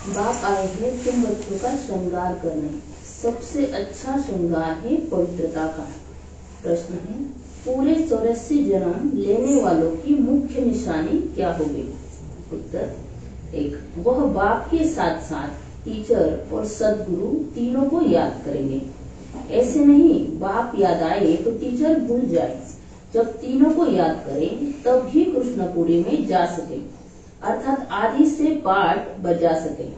बाप आए हैं तुम बच्चों का श्रृंगार करने। सबसे अच्छा श्रृंगार है पवित्रता का। प्रश्न है, पूरे 84 जन्म लेने वालों की मुख्य निशानी क्या होगी? उत्तर, 1, वह बाप के साथ साथ टीचर और सदगुरु तीनों को याद करेंगे। ऐसे नहीं बाप याद आए तो टीचर भूल जाए। जब तीनों को याद करें तब ही कृष्णपुरी में जा सके, अर्थात आदि से पाठ बजा सके।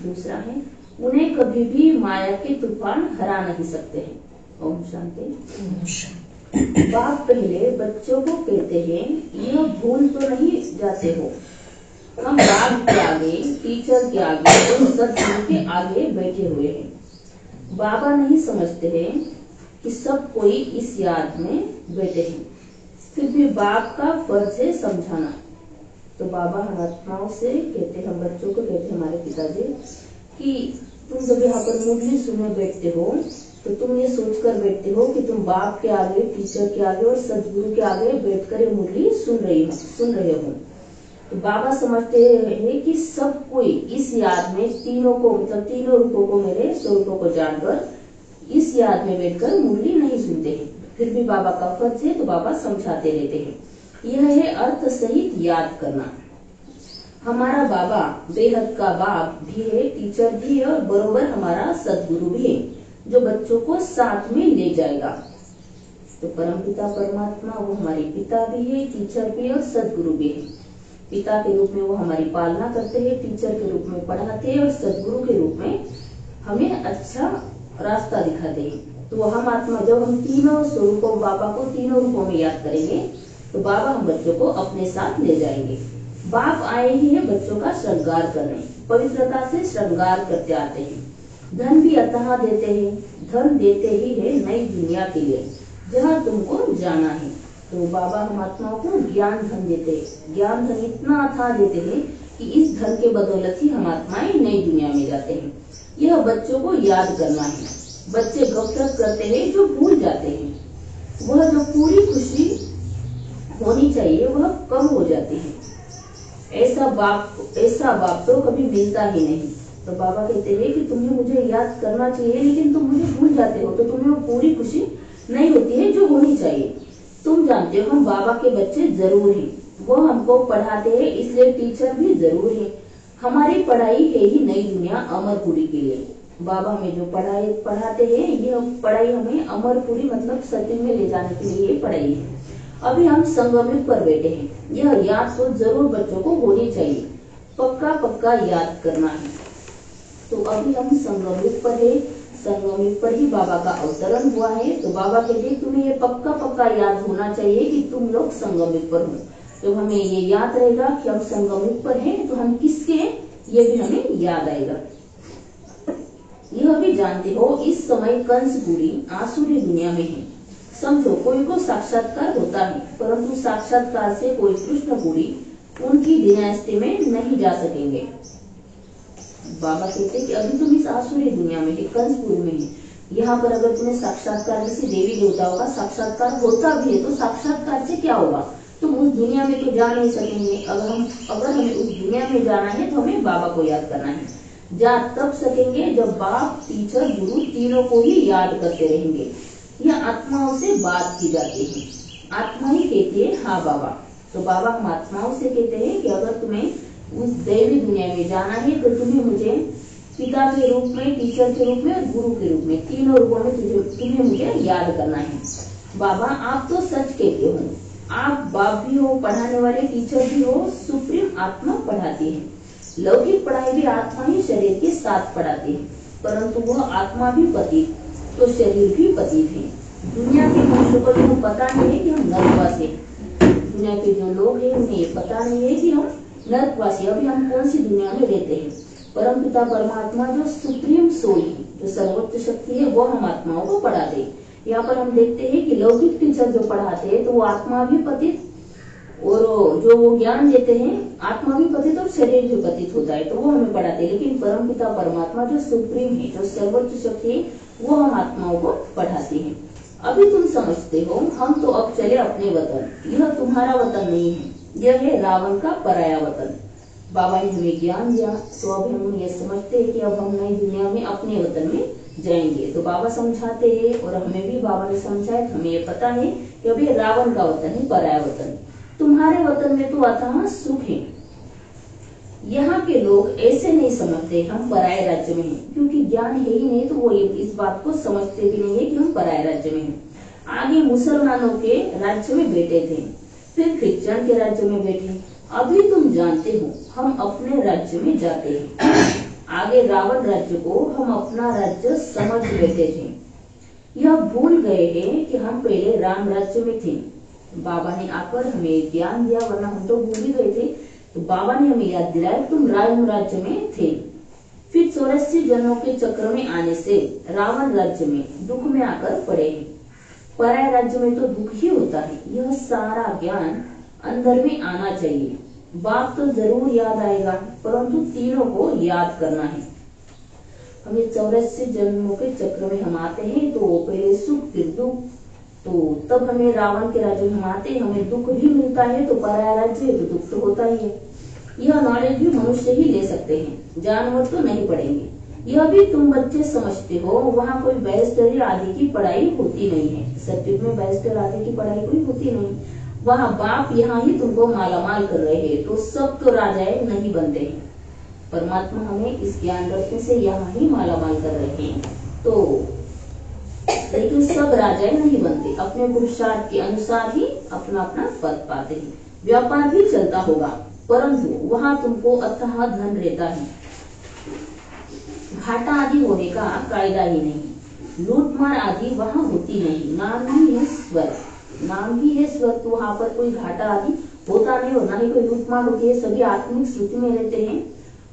दूसरा है, उन्हें कभी भी माया के तूफान हरा नहीं सकते हैं। ओम शांति। बाप पहले बच्चों को कहते हैं, यह भूल तो नहीं जाते हो, हम बाप के आगे, टीचर के आगे और सदगुरु के आगे बैठे हुए हैं। बाबा नहीं समझते हैं कि सब कोई इस याद में बैठे हैं, फिर भी बाप का फर्ज है समझाना। तो बाबा हम आत्माओं से कहते, हम बच्चों को कहते हमारे पिताजी कि तुम जब यहाँ पर मुरली सुनने बैठते हो तो तुम ये सोचकर बैठते हो कि तुम बाप के आगे, टीचर के आगे और सदगुरु के आगे बैठकर ये मुरली सुन रहे हो। तो बाबा समझते हैं कि सब कोई इस याद में तीनों को, मतलब तीनों रूपों को, मेरे स्वरूपों को जानकर इस याद में बैठकर मुरली नहीं सुनते हैं। फिर भी बाबा का फर्ज है तो बाबा समझाते रहते हैं। यह है अर्थ सहित याद करना। हमारा बाबा बेहद का बाप भी है, टीचर भी है और बरोबर हमारा सदगुरु भी है, जो बच्चों को साथ में ले जाएगा। तो परमपिता परमात्मा वो हमारे पिता भी है, टीचर भी है और सदगुरु भी है। पिता के रूप में वो हमारी पालना करते हैं, टीचर के रूप में पढ़ाते हैं और सदगुरु के रूप में हमें अच्छा रास्ता दिखाते हैं। तो हम आत्मा जब हम तीनों स्वरूपों, बाबा को तीनों रूपों में याद करेंगे तो बाबा हम बच्चों को अपने साथ ले जाएंगे। बाप आए ही है बच्चों का श्रृंगार करने, पवित्रता से श्रृंगार करते आते हैं। धन भी अतः देते हैं, धन देते ही है नई दुनिया के लिए जहाँ तुमको जाना है। तो बाबा हम आत्माओं को ज्ञान धन देते हैं। ज्ञान धन इतना अथाह देते हैं कि इस धन के बदौलत ही हम आत्माएं नई दुनिया में जाते हैं। यह बच्चों को याद करना है। बच्चे गफलत करते हैं जो भूल जाते हैं। वह जो पूरी खुशी होनी चाहिए वह कम हो जाती है। ऐसा बाप तो कभी मिलता ही नहीं। तो बाबा कहते हैं कि तुम्हें मुझे याद करना चाहिए लेकिन तुम मुझे भूल जाते हो, तो तुम्हें वो पूरी खुशी नहीं होती है जो होनी चाहिए। तुम जानते हो हम बाबा के बच्चे जरूर हैं, वो हमको पढ़ाते हैं, इसलिए टीचर भी जरूर है। हमारी पढ़ाई है ही नई दुनिया अमरपुरी के लिए। बाबा हमें जो पढ़ाते हैं यह पढ़ाई हमें अमरपुरी मतलब सत्य में ले जाने के लिए पढ़ाई है। अभी हम संगमित पर बैठे हैं, यह याद तो जरूर बच्चों को होनी चाहिए, पक्का याद करना है। तो अभी हम संगमित पर है, संगमित पर ही बाबा का अवतरण हुआ है। तो बाबा कहते हैं तुम्हें ये पक्का याद होना चाहिए कि तुम लोग संगमित पर हो। तो हमें ये याद रहेगा कि हम संगमित पर हैं तो हम किसके हैं ये भी हमें याद आएगा। यह भी जानते हो इस समय कंसपुरी आसुरी दुनिया में है। समझो कोई को साक्षात्कार होता है परंतु साक्षात्कार से कोई कृष्णपुरी उनकी डिनास्टी में नहीं जा सकेंगे। बाबा कहते हैं कि अभी तुम इस आसुरी दुनिया में, कंसपुरी में है। यहाँ पर अगर तुम्हें साक्षात्कार किसी देवी देवताओं का साक्षात्कार होता भी है तो साक्षात्कार से क्या होगा? तुम उस दुनिया में तो जा नहीं सकेंगे। अगर हमें उस दुनिया में जाना है तो हमें बाबा को याद करना है। जा तब सकेंगे जब बाप, टीचर, गुरु तीनों को ही याद करते रहेंगे। यह आत्माओं से बात की जाती है। आत्मा ही कहती है हाँ बाबा। तो बाबा हम आत्माओं से कहते हैं कि अगर तुम्हें उस दैवी दुनिया में जाना है तो तुम्हें मुझे पिता के रूप में, टीचर के रूप में और गुरु के रूप में, तीनों रूपों में तुम्हें मुझे याद करना है। बाबा आप तो सच कहते हो, आप बाप भी हो, पढ़ाने वाले टीचर भी हो, सुप्रीम आत्मा पढ़ाती है। लौकिक पढ़ाई भी आत्मा ही शरीर के साथ पढ़ाती है, परंतु वह आत्मा भी पतित तो शरीर भी पतित है। दुनिया के मनुष्यों को तो पता नहीं है कि हम नरकवासी, दुनिया के जो लोग हैं उन्हें ये पता नहीं है कि हम नरकवासी, अभी हम कौन सी दुनिया में रहते हैं। परमपिता परमात्मा जो सुप्रीम सोल है, जो सर्वोच्च शक्ति है, वो हम आत्माओं को पढ़ाते हैं। यहाँ पर हम देखते हैं कि लौकिक टीचर जो पढ़ाते हैं तो वो आत्मा भी पतित और जो वो ज्ञान देते हैं, आत्मा भी पतित और शरीर भी पतित होता है, तो वो हमें पढ़ाते हैं। लेकिन परमपिता परमात्मा जो सुप्रीम है, जो सर्वोच्च शक्ति है, वो हम आत्माओं को पढ़ाते हैं। अभी तुम समझते हो हम तो अब चले अपने वतन, यह तुम्हारा वतन नहीं है, यह है रावण का पराया वतन। बाबा ने हमें ज्ञान दिया, तो अब हम ये समझते हैं कि अब हम नई दुनिया में अपने वतन में जाएंगे। तो बाबा समझाते हैं, और हमें भी बाबा ने समझाया, हमें ये पता है कि अभी रावण का वतन है, पराया वतन। तुम्हारे वतन में तो अथाह सुख है। यहाँ के लोग ऐसे नहीं समझते हम पराये राज्य में हैं, क्योंकि ज्ञान है ही नहीं, तो वो इस बात को समझते भी नहीं है कि हम पराये राज्य में हैं। आगे मुसलमानों के राज्य में बैठे थे, फिर क्रिश्चियन के राज्य में बैठे। अभी तुम जानते हो हम अपने राज्य में जाते हैं। आगे रावण राज्य को हम अपना राज्य समझ बैठे थे। यह भूल गए हैं कि हम पहले राम राज्य में थे। बाबा ने आकर हमें ज्ञान दिया, वरना हम तो भूल ही गए थे। तो बाबा ने हमें याद दिलाया तुम राम राज्य में थे। फिर 84 जन्मों के चक्र में आने से रावण राज्य में दुख में आकर पड़े हैं। पराय राज्य में तो दुख ही होता है। यह सारा ज्ञान अंदर में आना चाहिए। बाप तो जरूर याद आएगा, परंतु तीनों को याद करना है। हमें 84 जन्मों के चक्र में हम आते हैं, तो पहले सुख फिर दुख, तो तब हमें रावण के राज्य में हम आते हैं, हमें दुख भी मिलता है, तो पराया राज्य है तो दुख तो होता ही है। यह नॉलेज भी मनुष्य ही ले सकते हैं, जानवर तो नहीं पढ़ेंगे। यह भी तुम बच्चे समझते हो, वहाँ कोई बैरिस्टरी आदि की पढ़ाई होती नहीं है। सत्युग में बैरिस्टर आदि की पढ़ाई कोई होती नहीं। वहाँ बाप यहाँ ही तुमको मालामाल कर रहे हैं, तो सब तो राजाएं नहीं बनते हैं। परमात्मा हमें इस ज्ञान रत्न से यहाँ ही मालामाल कर रहे हैं, तो लेकिन सब राजाएं नहीं बनते, अपने पुरुषार्थ के अनुसार ही अपना अपना पद पाते हैं। व्यापार भी चलता होगा, परंतु वहाँ तुमको अथाह धन रहता है, घाटा आदि होने का कायदा ही नहीं, लूटमार आदि वहाँ होती नहीं। नाम ही है स्वर्ग, नाम ही है स्वर्ग, तो वहाँ पर कोई घाटा आदि होता नहीं और ना ही कोई लूटमार होती है। सभी आत्मिक स्थिति में रहते हैं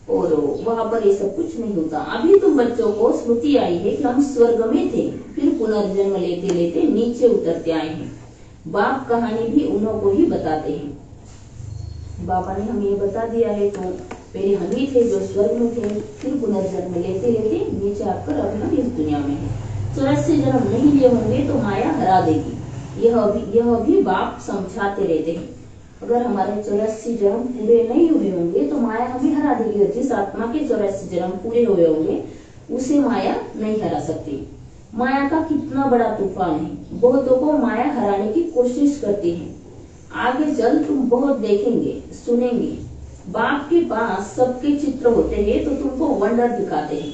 और वहाँ पर ये सब कुछ नहीं होता। अभी तुम बच्चों को स्मृति आई है कि हम स्वर्ग में थे, फिर पुनर्जन्म लेते लेते नीचे उतरते आए हैं। बाप कहानी भी उन्हों को ही बताते हैं। बाबा ने हमें ये बता दिया है, तो पहले हम ही थे जो स्वर्ग में थे, फिर पुनर्जन्म लेते लेते नीचे आकर अभी हम इस दुनिया में हैं। 84 जन्म नहीं लिए होंगे तो माया हरा देगी। यह भी बाप समझाते रहते हैं। अगर हमारे 84 जन्म पूरे नहीं हुए होंगे तो माया हमें हरा देगी। जिस आत्मा के 84 जन्म पूरे हुए होंगे उसे माया नहीं हरा सकती। माया का कितना बड़ा तूफान है, बहुतों को माया हराने की कोशिश करती है। आगे चल तुम बहुत देखेंगे सुनेंगे। बाप के पास सबके चित्र होते हैं, तो तुमको वंडर दिखाते हैं।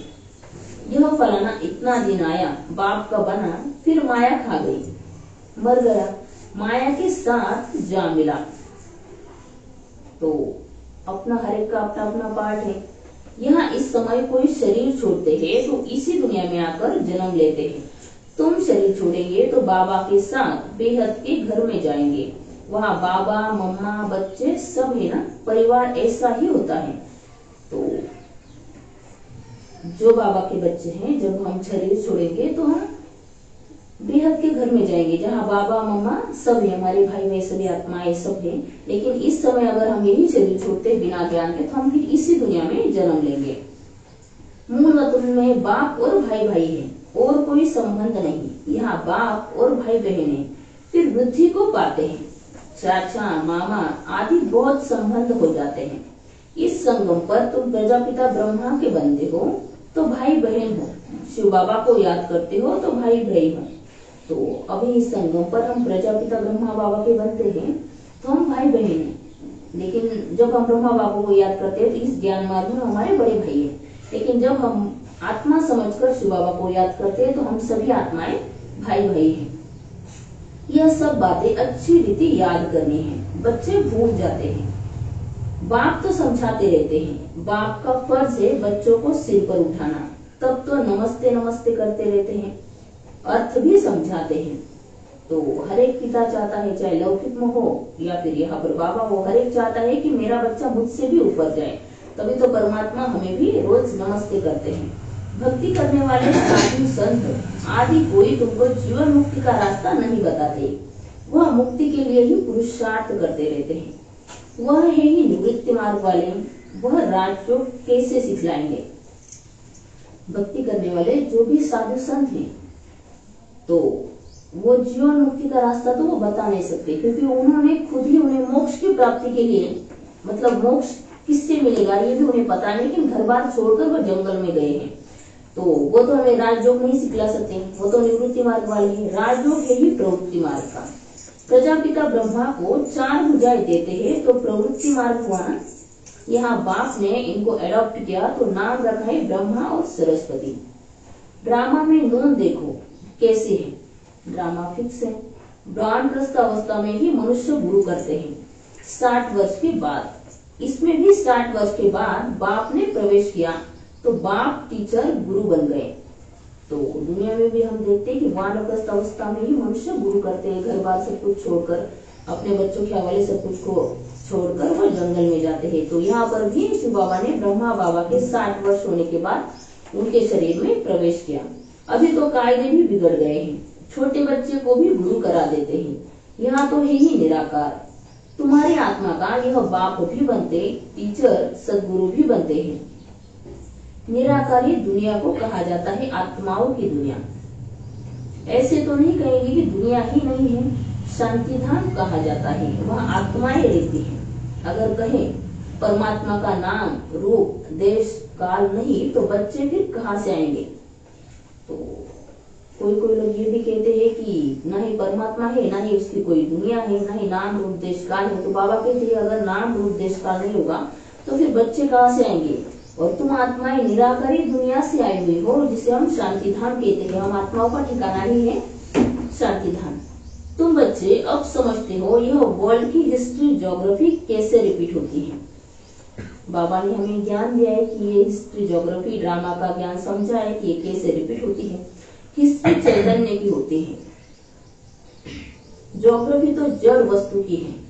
यह फलाना इतना दिन आया, बाप का बना, फिर माया खा गई, मर गया, माया के साथ जा मिला। तो अपना हर एक का अपना अपना पार्ट है। यहाँ इस समय कोई शरीर छोड़ते हैं तो इसी दुनिया में आकर जन्म लेते हैं। तुम शरीर छोड़ेंगे तो बाबा के साथ बेहद के घर में जाएंगे। वहाँ बाबा मम्मा बच्चे सब है ना, परिवार ऐसा ही होता है। तो जो बाबा के बच्चे हैं, जब हम शरीर छोड़ेंगे तो हम बेहद के घर में जाएंगे, जहाँ बाबा मम्मा सब है, हमारे भाई भाई सभी आत्माएं सब है। लेकिन इस समय अगर हम यही शरीर छोड़ते बिना ज्ञान के, तो हम फिर इसी दुनिया में जन्म लेंगे। मूल वतन में बाप और भाई भाई है, और कोई संबंध नहीं। यहाँ बाप और भाई बहन है। फिर वृद्धि को पाते हैं, चाचा मामा आदि बहुत संबंध हो जाते हैं। इस संगम पर तुम प्रजापिता ब्रह्मा के बनते हो तो भाई बहन हो, शिव बाबा को याद करते हो तो भाई भाई हो। तो अभी इस संगम पर हम प्रजापिता ब्रह्मा बाबा के बनते हैं तो हम भाई बहन हैं। लेकिन जब हम ब्रह्मा बाबा को याद करते हैं तो इस ज्ञान मार्ग में हमारे बड़े भाई हैं। लेकिन जब हम आत्मा समझकर शिव बाबा को याद करते हैं तो हम सभी आत्माएं भाई भाई हैं। यह सब बातें अच्छी रीति याद करनी है, बच्चे भूल जाते हैं। बाप तो समझाते रहते हैं, बाप का फर्ज है बच्चों को सिर पर उठाना, तब तो नमस्ते नमस्ते करते रहते हैं, अर्थ भी समझाते हैं। तो हर एक पिता चाहता है, चाहे लौकिक में हो या फिर यहाँ पर बाबा हो, हर एक चाहता है कि मेरा बच्चा मुझसे भी ऊपर जाए। तभी तो परमात्मा हमें भी रोज नमस्ते करते हैं। भक्ति करने वाले साधु संत आदि कोई तुमको जीवन मुक्ति का रास्ता नहीं बताते, वह मुक्ति के लिए ही पुरुषार्थ करते रहते हैं। वह है ही निवृत्ति मार्ग वाले, वह राजयोग कैसे सिखलाएंगे? भक्ति करने वाले जो भी साधु संत हैं, तो वो जीवन मुक्ति का रास्ता तो वो बता नहीं सकते, क्योंकि उन्होंने खुद ही उन्हें मोक्ष की प्राप्ति के लिए, मतलब मोक्ष किससे मिलेगा ये भी उन्हें पता नहीं, लेकिन घर बार छोड़कर वो जंगल में गए हैं। तो वो तो हमें राजयोग नहीं सिखला सकते, वो तो निवृत्ति मार्ग वाले हैं। राजयोग है ही प्रवृत्ति मार्ग का। प्रजापिता ब्रह्मा को 4 भुजाएं देते हैं, तो प्रवृत्ति मार्ग हुआ ना। यहाँ बाप ने इनको अडॉप्ट किया, तो नाम रखा है ब्रह्मा और सरस्वती। ड्रामा में नून देखो कैसे है, ड्रामा फिक्स है। वानप्रस्थ अवस्था में ही मनुष्य गुरु करते हैं 60 वर्ष के बाद। इसमें भी 60 वर्ष के बाद बाप ने प्रवेश किया, तो बाप टीचर गुरु बन गए। तो दुनिया में भी हम देखते हैं कि वानप्रस्थ अवस्था में ही मनुष्य गुरु करते हैं, घर बार सब कुछ छोड़कर, अपने बच्चों के हवाले सब कुछ को छोड़कर वो जंगल में जाते हैं। तो यहाँ पर भी शिव बाबा ने ब्रह्मा बाबा के 60 वर्ष होने के बाद उनके शरीर में प्रवेश किया। अभी तो कायदे भी बिगड़ गए हैं, छोटे बच्चे को भी गुरु करा देते हैं। यहाँ तो है ही निराकार। तुम्हारी आत्मा का यह बाप भी बनते, टीचर सदगुरु भी बनते हैं। निराकारी दुनिया को कहा जाता है आत्माओं की दुनिया। ऐसे तो नहीं कहेंगे कि दुनिया ही नहीं है, शांति धाम कहा जाता है, वहाँ आत्माएं रहती हैं। अगर कहें परमात्मा का नाम रूप देश काल नहीं, तो बच्चे फिर कहाँ से आएंगे? तो कोई कोई लोग ये भी कहते हैं कि ना ही परमात्मा है, ना ही उसकी कोई दुनिया है, ना ही नाम रूप देश काल है। तो बाबा कहते हैं अगर नाम रूप देश काल नहीं होगा तो फिर बच्चे कहाँ से आएंगे? और तुम आत्माएं निराकारी दुनिया से आई हुई हो, जिसे हम शांति धाम कहते हैं। हम आत्माओं का ठिकाना ही है शांति धाम। तुम बच्चे अब समझते हो यह वर्ल्ड की हिस्ट्री ज्योग्राफी कैसे रिपीट होती है। बाबा ने हमें ज्ञान दिया है कि ये हिस्ट्री ज्योग्राफी ड्रामा का ज्ञान समझा है कि ये कैसे रिपीट होती है। हिस्ट्री चैतन्य की होती है, ज्योग्राफी तो जड़ वस्तु की है।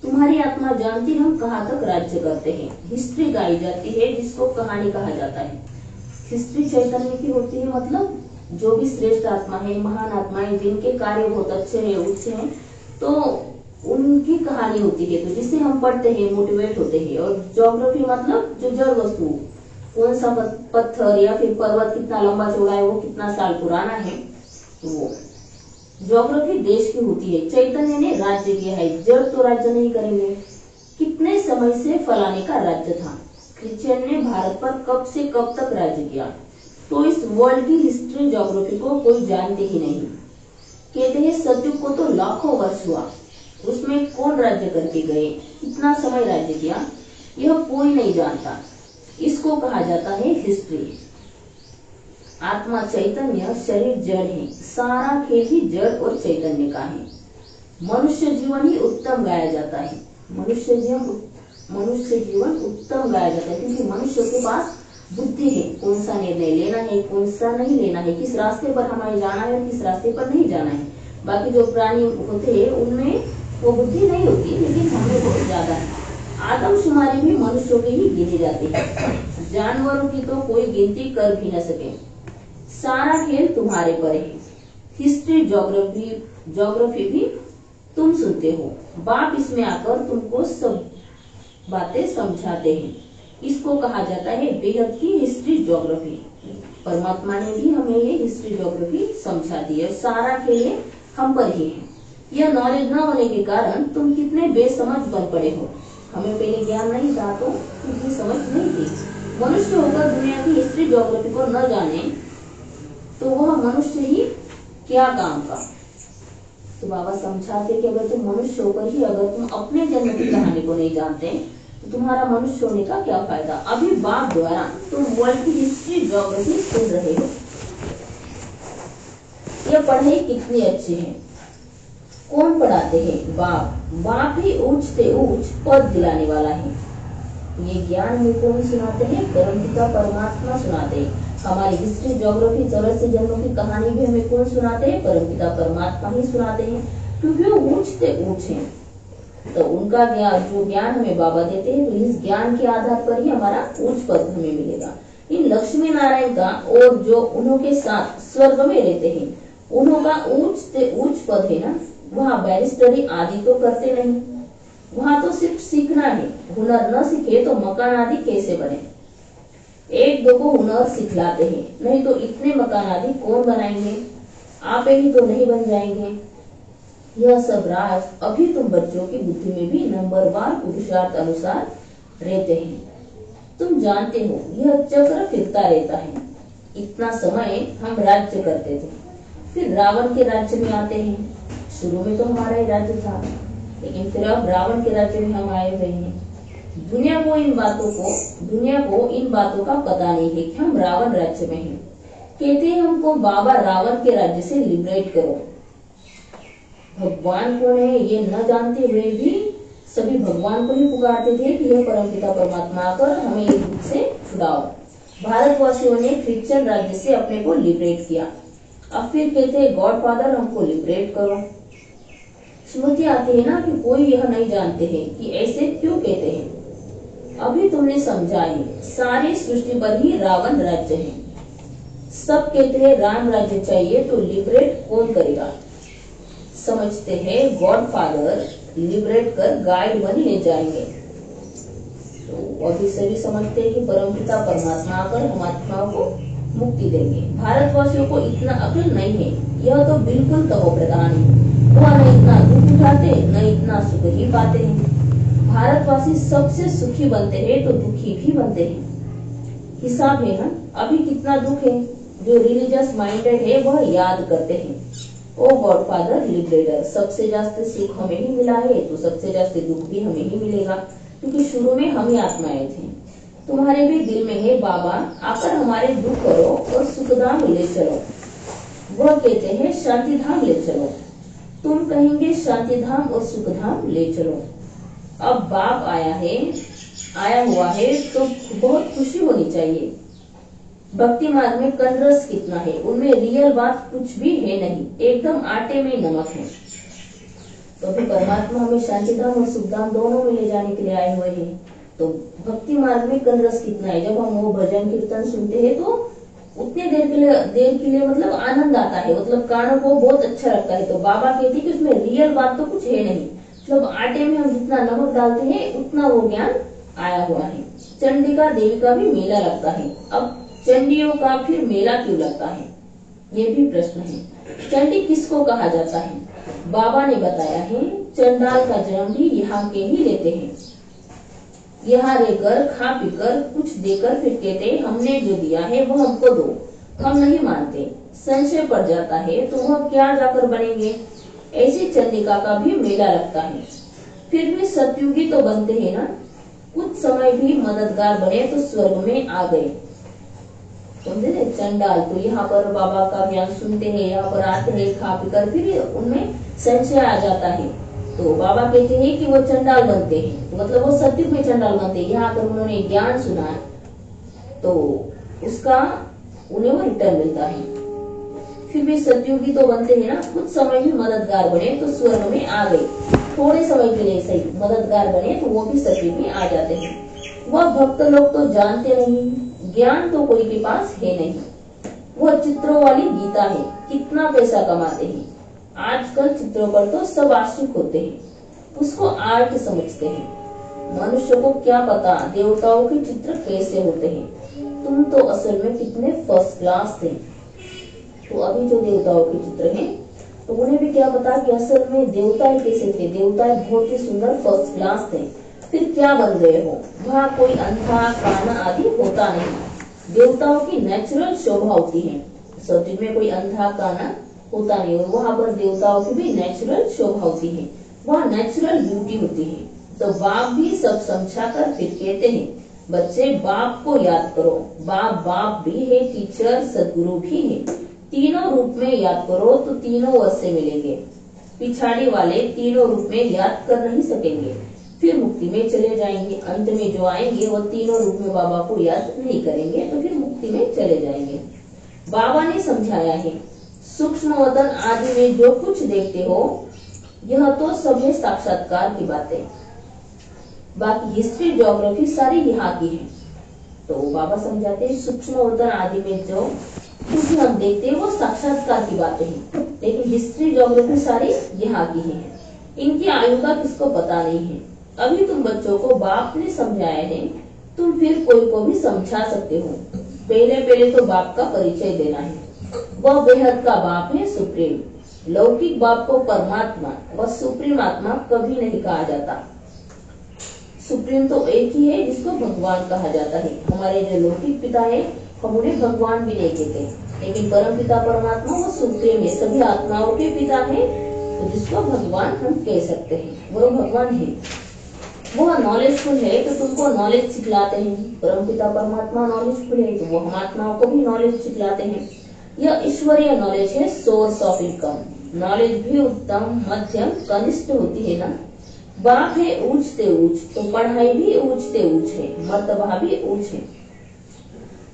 तुम्हारी आत्मा जानती हम कहाँ तक राज्य करते हैं। हिस्ट्री गाई जाती है जिसको कहानी कहा जाता है। हिस्ट्री चैतन्य की होती है, मतलब जो भी श्रेष्ठ आत्मा है, महान आत्माएं जिनके कार्य बहुत अच्छे हैं, उच्च हैं, तो उनकी कहानी होती है, तो जिसे हम पढ़ते हैं मोटिवेट होते हैं। और ज्योग्राफी मतलब जो जड़ वस्तु, कौन सा पत्थर या फिर पर्वत कितना लंबा चौड़ा है, वो कितना साल पुराना है, वो ज्योग्राफी देश की होती है। चैतन्य ने राज्य किया है, जड़ तो राज्य नहीं करेंगे। कितने समय से फलाने का राज्य था। क्रिश्चियन ने भारत पर कब से कब तक राज्य किया। तो इस वर्ल्ड की हिस्ट्री ज्योग्राफी को कोई जानते ही नहीं। कहते हैं सतयुग को तो लाखों वर्ष हुआ, उसमें कौन राज्य करके गए, कितना समय राज्य किया, यह कोई नहीं जानता। इसको कहा जाता है हिस्ट्री। आत्मा चैतन्य, शरीर जड़ है, सारा खेल ही जड़ और चैतन्य का है। मनुष्य जीवन ही उत्तम गाया जाता है। मनुष्य जीवन उत्तम गाया जाता है, क्योंकि मनुष्य के पास बुद्धि है, कौन सा निर्णय लेना है, कौन सा नहीं लेना है, किस रास्ते पर हमें जाना है और किस रास्ते पर नहीं जाना है। बाकी जो प्राणी होते हैं उनमें वो बुद्धि नहीं होती, लेकिन हमें बहुत ज्यादा है। आदमशुमारी भी मनुष्यों के ही गिने जाते हैं, जानवरों की तो कोई गिनती कर भी न सके। सारा खेल तुम्हारे पर है। हिस्ट्री ज्योग्राफी भी तुम सुनते हो। बाप इसमें आकर तुमको सब बातें समझाते हैं। इसको कहा जाता है बेहद की हिस्ट्री ज्योग्राफी। परमात्मा ने भी हमें ये हिस्ट्री ज्योग्राफी समझा दी है। सारा खेल हम पर ही है। यह नॉलेज न होने के कारण तुम कितने बेसमझ बन पड़े हो। हमें पहले ज्ञान नहीं था तो इतनी समझ नहीं थी। मनुष्य होकर दुनिया की हिस्ट्री ज्योग्राफी को न जाने तो वह मनुष्य ही क्या काम का। तो बाबा समझाते कि अगर तुम मनुष्य होकर ही अगर तुम अपने जन्म की कहानी को नहीं जानते तो तुम्हारा मनुष्य होने का क्या फायदा। अभी बाप द्वारा तुम वर्ल्ड की हिस्ट्री ज्योग्राफी सुन रहे हो। यह पढ़ाई कितनी अच्छी है। कौन पढ़ाते हैं? बाप ही ऊंच से ऊंच पद दिलाने वाला है। ये ज्ञान में कौन सुनाते हैं? परमपिता परमात्मा सुनाते हैं। हमारी हिस्ट्री ज्योग्राफी 84 जन्मों की कहानी भी हमें कौन सुनाते हैं? परमपिता परमात्मा ही सुनाते हैं, क्योंकि वो ऊंच से ऊंच है। तो उनका ज्ञान, जो ज्ञान हमें बाबा देते हैं, तो इस ज्ञान के आधार पर ही हमारा उच्च पद हमें मिलेगा। इन लक्ष्मी नारायण का और जो उन्हों के साथ स्वर्ग में रहते हैं, उन्हों का उच्च से उच्च पद है ना, वहाँ बैरिस्टरी आदि तो करते नहीं, वहाँ तो सिर्फ सीखना है। हुनर न सीखे तो मकान आदि कैसे बने? एक दो को हुनर सिखलाते हैं, नहीं तो इतने मकान आदि कौन बनाएंगे? आप ही तो नहीं बन जाएंगे। यह सब राज अभी तुम बच्चों की बुद्धि में भी नंबरवार पुरुषार्थ अनुसार रहते हैं। तुम जानते हो यह चक्र फिरता रहता है। इतना समय हम राज्य करते थे, फिर रावण के राज्य में आते हैं। शुरू में तो हमारा ही राज्य था, लेकिन फिर अब रावण के राज्य में हम आए हुए हैं। दुनिया को इन बातों का पता नहीं है कि हम रावण राज्य में हैं। कहते हैं हमको बाबा रावण के राज्य से लिबरेट करो। भगवान कौन है ये न जानते हुए भी सभी भगवान को ही पुकारते थे कि यह परमपिता परमात्मा आकर हमें इस दुख से छुड़ाओ। भारतवासियों ने क्रिश्चियन राज्य से अपने को लिबरेट किया। अब फिर कहते हैं गॉड फादर हमको लिबरेट करो। स्मृति आती है ना कि कोई यह नहीं जानते हैं कि ऐसे क्यों कहते हैं। अभी तुमने समझा है, सारी सृष्टि पर ही रावण राज्य है। सब कहते हैं राम राज्य चाहिए, तो लिबरेट कौन करेगा? समझते हैं गॉड फादर लिबरेट कर गाइड बन ले जाएंगे। तो अभी सभी समझते हैं कि परमपिता परमात्मा आकर हम आत्माओं को मुक्ति देंगे। भारतवासियों को इतना अकल नहीं है, यह तो बिल्कुल तमो प्रधान है। वह न इतना दुख उठाते न इतना सुख ही पाते हैं। भारतवासी सबसे सुखी बनते हैं तो दुखी भी बनते हैं। हिसाब है अभी कितना दुख है। जो रिलीजियस माइंडेड है वह याद करते हैं, ओ गॉड फादर लिबरेटर, सबसे ज्यादा सुख हमें ही मिला है तो सबसे ज्यादा दुख भी हमें ही मिलेगा, क्योंकि शुरू में हम ही आत्माएं थे। तुम्हारे भी दिल में है बाबा आकर हमारे दुख करो और सुखधाम ले चलो। वह कहते हैं शांति धाम ले चलो। तुम कहेंगे शांति धाम और सुखधाम ले चलो। अब बाप आया हुआ है तो बहुत खुशी होनी चाहिए। भक्ति मार्ग में कनरस कितना है, उनमें रियल बात कुछ भी है नहीं, एकदम आटे में नमक है। तो फिर परमात्मा हमें शांति धाम और सुखधाम दोनों में ले जाने के लिए आए हुए हैं। तो भक्ति मार्ग में कनरस कितना है। जब हम वो भजन कीर्तन सुनते हैं तो उतने देर के लिए मतलब आनंद आता है, मतलब कानों को बहुत अच्छा लगता है। तो बाबा कहते हैं कि उसमें रियल बात तो कुछ है नहीं, मतलब आटे में हम जितना नमक डालते हैं उतना वो ज्ञान आया हुआ है। चंडिका देवी का भी मेला लगता है। अब चंडियों का फिर मेला क्यों लगता है, ये भी प्रश्न है। चंडी किसको कहा जाता है? बाबा ने बताया है चंडाल का जन्म भी यहाँ के ही लेते हैं। यहाँ रहकर खा पीकर कुछ देकर फिर कहते हमने जो दिया है वो हमको दो। हम नहीं मानते, संशय पड़ जाता है तो वह क्या जाकर बनेंगे। ऐसी चंडिका का भी मेला लगता है। फिर भी सतयुगी तो बनते हैं ना, कुछ समय भी मददगार बने तो स्वर्ग में आ गए। समझे? चंडाल तो यहाँ पर बाबा का ज्ञान सुनते हैं, यहाँ पर आते हैं खा पीकर, फिर उनमें संशय आ जाता है तो बाबा कहते हैं कि वो चंडाल बनते हैं, तो मतलब वो सत्युग में चंडाल बनते हैं। यहाँ पर उन्होंने ज्ञान सुना तो उसका उन्हें वो रिटर्न मिलता है। फिर भी सतयुगी तो बनते हैं ना, कुछ समय भी मददगार बने तो स्वर्ग में आ गए। थोड़े समय के लिए सही मददगार बने तो वो भी सतयुग में आ जाते हैं। वह भक्त लोग तो जानते नहीं, ज्ञान तो कोई के पास है नहीं। वह चित्रों वाली गीता है, कितना पैसा कमाते हैं। आजकल चित्रों पर तो सब आशिक होते हैं, उसको आर्ट समझते हैं। मनुष्य को क्या पता देवताओं के चित्र कैसे होते हैं। तुम तो असल में कितने फर्स्ट क्लास थे। तो अभी जो देवताओं के चित्र हैं तो उन्हें भी क्या पता कि असल में देवताएं कैसे थे। देवताएं बहुत ही सुंदर फर्स्ट क्लास थे। फिर क्या बन गए हो? वहाँ कोई अंधा काना आदि होता नहीं। देवताओं की नेचुरल शोभा होती है। सतयुग में कोई अंधा काना होता नहीं, और वहाँ पर देवताओं की भी नेचुरल शोभा होती है, वहाँ नेचुरल ब्यूटी होती है। तो बाप भी सब समझा कर फिर कहते हैं बच्चे बाप को याद करो। बाप भी है, टीचर सदगुरु भी है। तीनों रूप में याद करो तो तीनों वैसे मिलेंगे। पिछाड़ी वाले तीनों रूप में याद कर नहीं सकेंगे, फिर मुक्ति में चले जाएंगे। अंत में जो आएंगे वो तीनों रूप में बाबा को याद नहीं करेंगे तो फिर मुक्ति में चले जाएंगे। बाबा ने समझाया है सूक्ष्म वतन आदि में जो कुछ देखते हो यह तो सब है साक्षात्कार की बातें, बाकी हिस्ट्री ज्योग्राफी सारी यहाँ की है। तो बाबा समझाते हैं सूक्ष्म वतन आदि में जो कुछ हम देखते हैं वो साक्षात्कार की बातें हैं। लेकिन हिस्ट्री ज्योग्राफी सारी यहाँ की है। इनकी आयु का किसको पता नहीं है। अभी तुम बच्चों को बाप ने समझाया है, तुम फिर कोई को भी समझा सकते हो। पहले पहले तो बाप का परिचय देना है। वह बेहद का बाप है, सुप्रीम। लौकिक बाप को परमात्मा व सुप्रीम आत्मा कभी नहीं कहा जाता। सुप्रीम तो एक ही है जिसको भगवान कहा जाता है। हमारे जो लौकिक पिता है हम उन्हें भगवान भी नहीं कहते, लेकिन परम पिता परमात्मा वो सुप्रीम है, सभी आत्माओं के पिता है, तो जिसको भगवान हम कह सकते हैं, वो भगवान है। वो नॉलेजफुल है तो तुमको नॉलेज सिखलाते हैं। परम पिता परमात्मा नॉलेजफुल है तो वो हम आत्माओं को भी नॉलेज सिखलाते हैं। यह ईश्वरीय नॉलेज है, सोर्स ऑफ इनकम। नॉलेज भी उत्तम, मध्यम, कनिष्ठ होती है ना। बाप है ऊंचते ऊंच, तो पढ़ाई भी ऊंचते ऊंच है, मर्तबा भी ऊंच है।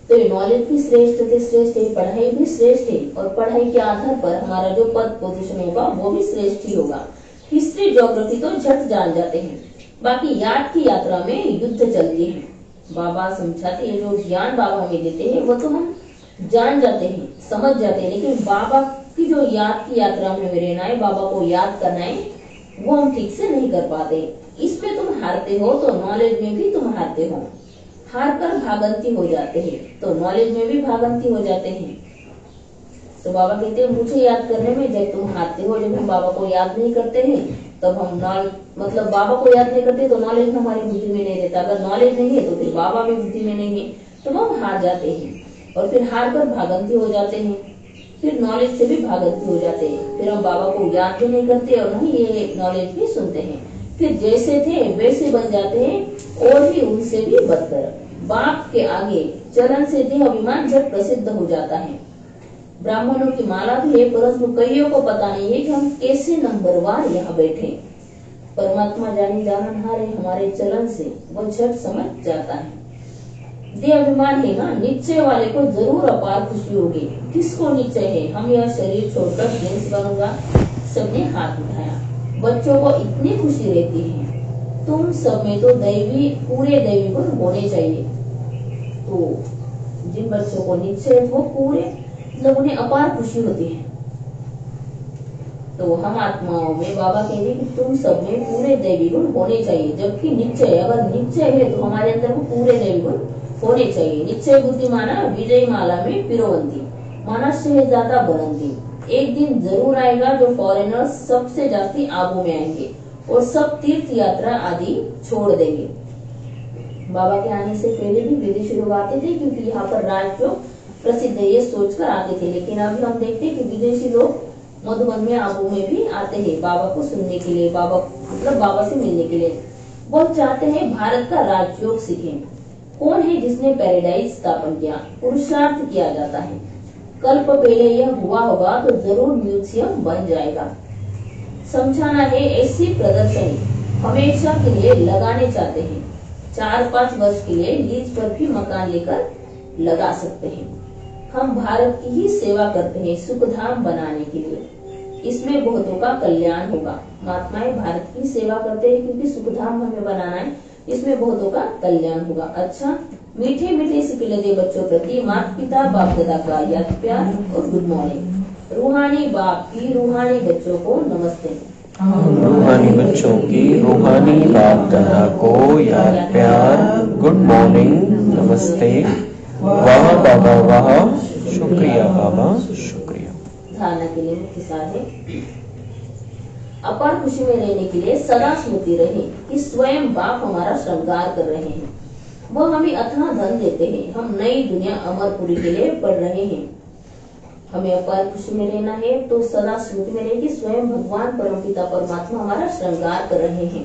तो ये नॉलेज भी श्रेष्ठ है, पढ़ाई भी श्रेष्ठ है, और पढ़ाई के आधार पर हमारा जो पद पोजीशन होगा वो भी श्रेष्ठ ही होगा। हिस्ट्री ज्योग्राफी तो झट जान जाते हैं, बाकी याद की यात्रा में युद्ध चलती है। बाबा समझाते हैं, जो ज्ञान बाबा हमें देते हैं वो तो हम जान जाते हैं, समझ जाते हैं, लेकिन बाबा की जो याद की यात्रा में रहना है, बाबा को याद करना है, वो हम ठीक से नहीं कर पाते। इसमें तुम हारते हो तो नॉलेज में भी तुम हारते हो। हार कर भागंती हो जाते हैं तो नॉलेज में भी भागंती हो जाते हैं। तो बाबा कहते हैं मुझे याद करने में जब तुम हारते हो, जब हम बाबा को याद नहीं करते हैं तब हम मतलब बाबा को याद नहीं करते तो नॉलेज हमारी बुद्धि में नहीं रहता। अगर नॉलेज नहीं है तो फिर बाबा भी बुद्धि में नहीं है, तो हम हार जाते हैं और फिर हार कर भागंती हो जाते हैं, फिर नॉलेज से भी भागंती हो जाते हैं। फिर हम बाबा को याद भी नहीं करते और नहीं ये नॉलेज भी सुनते हैं, फिर जैसे थे वैसे बन जाते हैं और भी उनसे भी बदतर। बाप के आगे चलन से देह अभिमान झट प्रसिद्ध हो जाता है। ब्राह्मणों की माला भी है, परंतु कईयों को पता नहीं है कि हम कैसे नंबरवार यहाँ बैठे। परमात्मा जानी जाननहार है, हमारे चलन से वो झट समझ जाता है। देह अभिमान है ना, निश्चय वाले को जरूर अपार खुशी होगी। किसको निश्चय है हम यह शरीर छोड़कर जेंस बनूंगा? सबने हाथ उठाया। बच्चों को इतनी खुशी रहती है, तुम सब में तो दैवी पूरे दैवी गुण होने चाहिए। तो जिन बच्चों को निश्चय वो पूरे मतलब उन्हें अपार खुशी होती है। तो हम आत्माओं में बाबा कह रहे कि तुम सब में पूरे दैवी गुण होने चाहिए, जबकि निश्चय अगर निश्चय है तो हमारे अंदर वो पूरे दैवी गुण होने चाहिए। निश्चय बुद्धि माना विजय माला में पिरोवंती, माना शहजादा बनंती। एक दिन जरूर आएगा जो फॉरेनर्स सबसे जास्ती आबू में आएंगे और सब तीर्थ यात्रा आदि छोड़ देंगे। बाबा के आने से पहले भी विदेशी लोग आते थे, क्योंकि यहाँ पर राजयोग प्रसिद्ध है ये सोचकर आते थे। लेकिन अभी हम देखते हैं कि विदेशी लोग मधुबन में आबू में भी आते हैं बाबा को सुनने के लिए, बाबा मतलब बाबा से मिलने के लिए। वो चाहते हैं भारत का राजयोग सीखें। कौन है जिसने पैराडाइज स्थापन किया? पुरुषार्थ किया जाता है। कल्प पहले यह हुआ होगा तो जरूर म्यूजियम बन जाएगा। समझाना है ऐसी प्रदर्शनी हमेशा के लिए लगाने चाहते हैं। 4-5 वर्ष के लिए लीज पर भी मकान लेकर लगा सकते हैं। हम भारत की ही सेवा करते हैं सुखधाम बनाने के लिए, इसमें बहुतों का कल्याण होगा। महात्माएं भारत की सेवा करते हैं क्योंकि सुखधाम हमें बनाना है, इसमें बहुतों का कल्याण होगा। अच्छा, मीठे मीठे से पिलदे बच्चों प्रति माता पिता बाप दादा का याद प्यार और गुड मॉर्निंग। रूहानी बाप की रूहानी बच्चों को नमस्ते। रूहानी बच्चों की रूहानी बाप दादा को याद प्यार, गुड मॉर्निंग, नमस्ते। वाह बाबा वाह, शुक्रिया बाबा शुक्रिया। धारणा के लिए मुख्य सार है, अपार खुशी में रहने के लिए सदा स्मृति रहे कि स्वयं बाप हमारा श्रृंगार कर रहे हैं। वह हमें अथाह धन देते हैं। हम नई दुनिया अमरपुरी के लिए पढ़ रहे हैं। हमें अपार खुशी में रहना है तो सदा स्मृति में रहे कि स्वयं भगवान परमपिता परमात्मा हमारा श्रृंगार कर रहे हैं।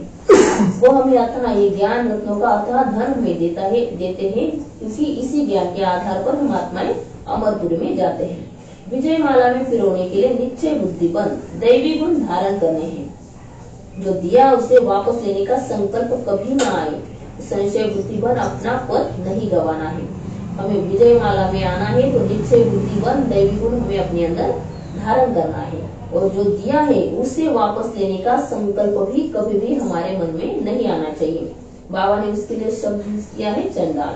वो हमें अथाह ये ज्ञान रत्नों का अथाह धन हमें देते हैं, क्योंकि इसी ज्ञान के आधार पर हम आत्माएं अमरपुरी में जाते हैं। विजय माला में पिरोने के लिए निश्चय बुद्धिबंध दैवी गुण धारण करने हैं। जो दिया उसे वापस लेने का संकल्प कभी न आए। संशय बुद्धिबंध अपना पद नहीं गंवाना है। हमें विजय माला में आना है तो निश्चय बुद्धिबंध दैवी गुण हमें अपने अंदर धारण करना है, और जो दिया है उसे वापस लेने का संकल्प भी कभी भी हमारे मन में नहीं आना चाहिए। बाबा ने उसके लिए शब्द किया है चंडाल।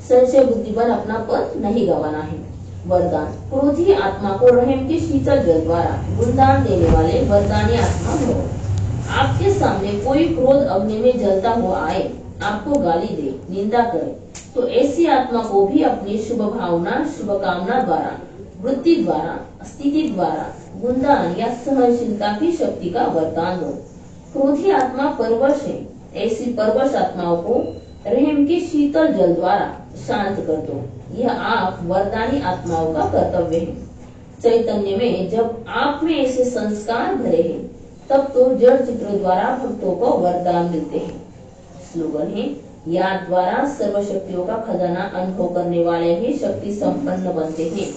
संशय बुद्धिबंध अपना पद नहीं गंवाना है। वरदान, क्रोधी आत्मा को रहम के शीतल जल द्वारा गुणदान देने वाले वरदानी आत्मा हो। आपके सामने कोई क्रोध अग्नि में जलता हुआ आए, आपको गाली दे, निंदा करे, तो ऐसी आत्मा को भी अपनी शुभ भावना, शुभ कामना द्वारा, वृत्ति द्वारा, स्थिति द्वारा गुणदान या सहनशीलता की शक्ति का वरदान दो। क्रोधी आत्मा परवश है, ऐसी परवश आत्माओं को रहम के शीतल जल द्वारा शांत कर दो। यह आप वरदानी आत्माओं का कर्तव्य है। चैतन्य में जब आप में ऐसे संस्कार भरे हैं, तब तो जड़ चित्र द्वारा भक्तों को वरदान मिलते हैं। स्लोगन है, याद द्वारा सर्व शक्तियों का खजाना अनुभव करने वाले ही शक्ति संपन्न बनते हैं।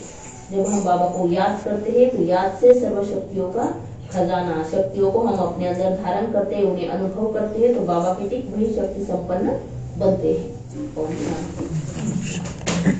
जब हम बाबा को याद करते हैं तो याद से सर्व शक्तियों का खजाना, शक्तियों को हम अपने अंदर धारण करते हैं, उन्हें अनुभव करते हैं, तो बाबा के ठीक वही शक्ति संपन्न बनते हैं। ओम शांति।